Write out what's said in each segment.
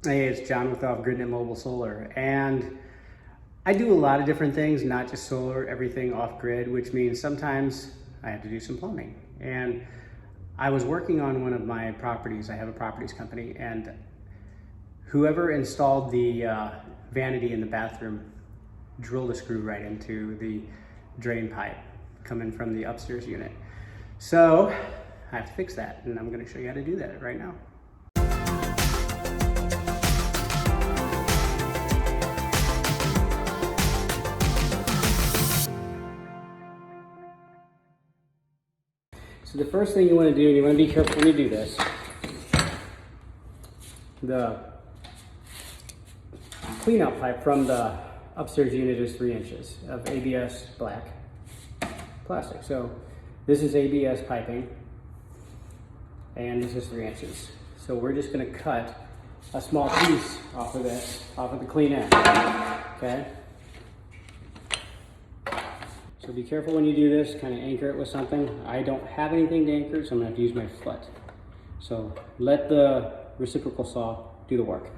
Hey, it's John with Gridin IT Mobile Solar, and I do a lot of different things, not just solar, everything off grid, which means sometimes I have to do some plumbing. And I was working on one of my properties. I have a properties company, and whoever installed the vanity in the bathroom drilled a screw right into the drain pipe coming from the upstairs unit. So I have to fix that, and I'm going to show you how to do that right now. So the first thing you want to do, and you want to be careful when you do this, the cleanout pipe from the upstairs unit is 3 inches of ABS black plastic. So this is ABS piping, and this is 3 inches. So we're just going to cut a small piece off of this, off of the clean end, okay? So be careful when you do this, kind of anchor it with something. I don't have anything to anchor, so I'm gonna have to use my foot. So let the reciprocal saw do the work.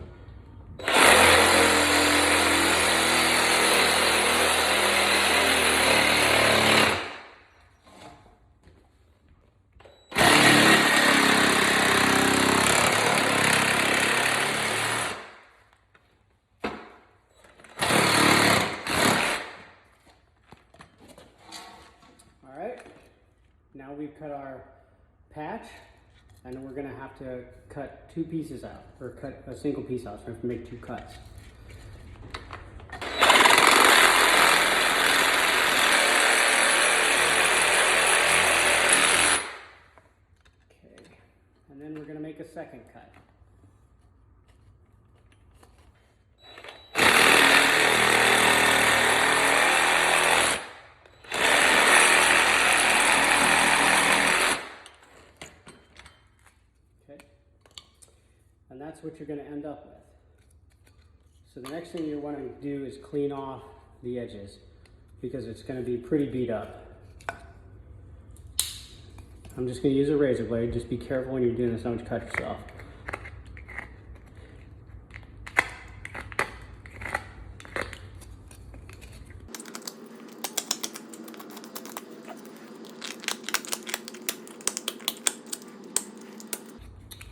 Now we've cut our patch, and we're gonna have to cut 2 pieces out, or cut a single piece out, so we have to make 2 cuts. Okay, and then we're gonna make a second cut. And that's what you're going to end up with. So the next thing you want to do is clean off the edges, because it's going to be pretty beat up. I'm just going to use a razor blade. Just be careful when you're doing this, don't cut yourself.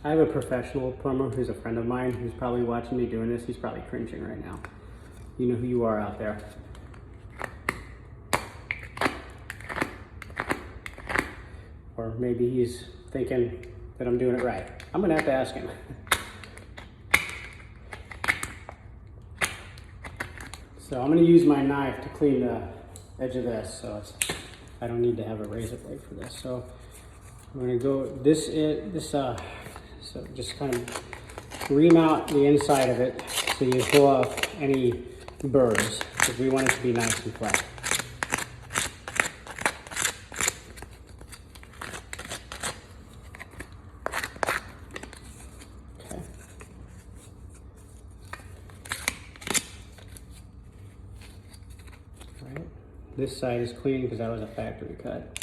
I have a professional plumber who's a friend of mine who's probably watching me doing this. He's probably cringing right now. You know who you are out there. Or maybe he's thinking that I'm doing it right. I'm gonna have to ask him. So I'm gonna use my knife to clean the edge of this, so I don't need to have a razor blade for this. So I'm gonna go, so just kind of ream out the inside of it so you pull off any burrs, because we want it to be nice and flat. Okay. All right. This side is clean because that was a factory cut.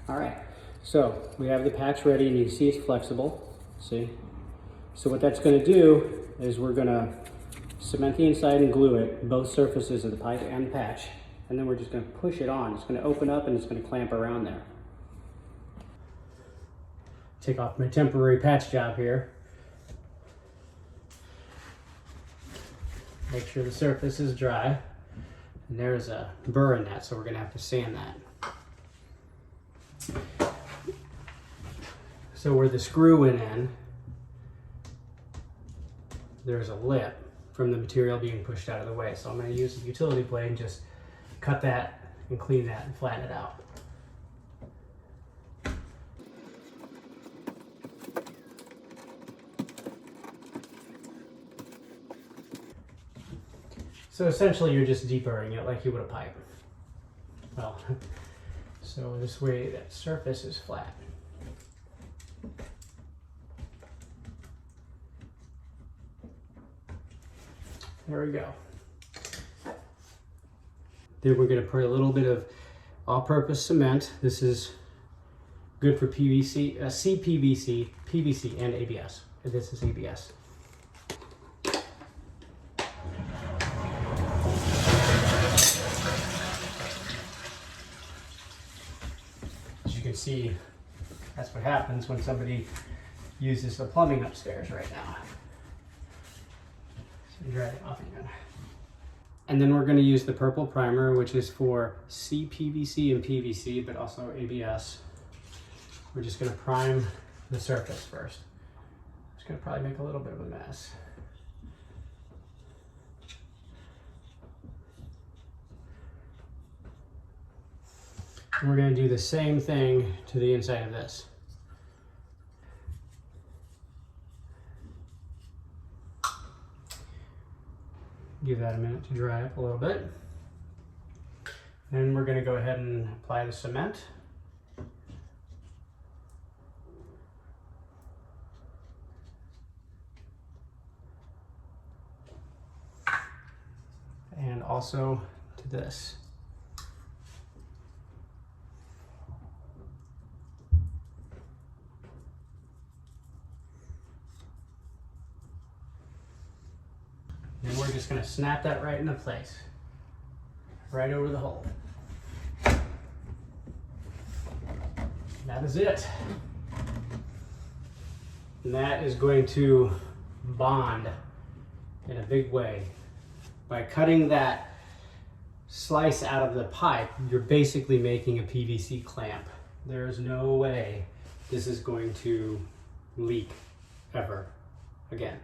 All right. So we have the patch ready, and you can see it's flexible, see? So what that's gonna do is we're gonna cement the inside and glue it, both surfaces of the pipe and the patch, and then we're just gonna push it on. It's gonna open up and it's gonna clamp around there. Take off my temporary patch job here. Make sure the surface is dry. And there's a burr in that, so we're gonna have to sand that. So where the screw went in, there's a lip from the material being pushed out of the way. So I'm going to use a utility blade and just cut that and clean that and flatten it out. So essentially you're just deburring it like you would a pipe. Well, so this way that surface is flat. There we go. Then we're going to put a little bit of all-purpose cement. This is good for PVC, CPVC, PVC, and ABS. This is ABS. As you can see, that's what happens when somebody uses the plumbing upstairs right now. So dry it off again. And then we're going to use the purple primer, which is for CPVC and PVC, but also ABS. We're just going to prime the surface first. It's going to probably make a little bit of a mess. And we're going to do the same thing to the inside of this. Give that a minute to dry up a little bit. Then we're going to go ahead and apply the cement. And also to this. And we're just going to snap that right into place, right over the hole. That is it. And that is going to bond in a big way. By cutting that slice out of the pipe, you're basically making a PVC clamp. There is no way this is going to leak ever again.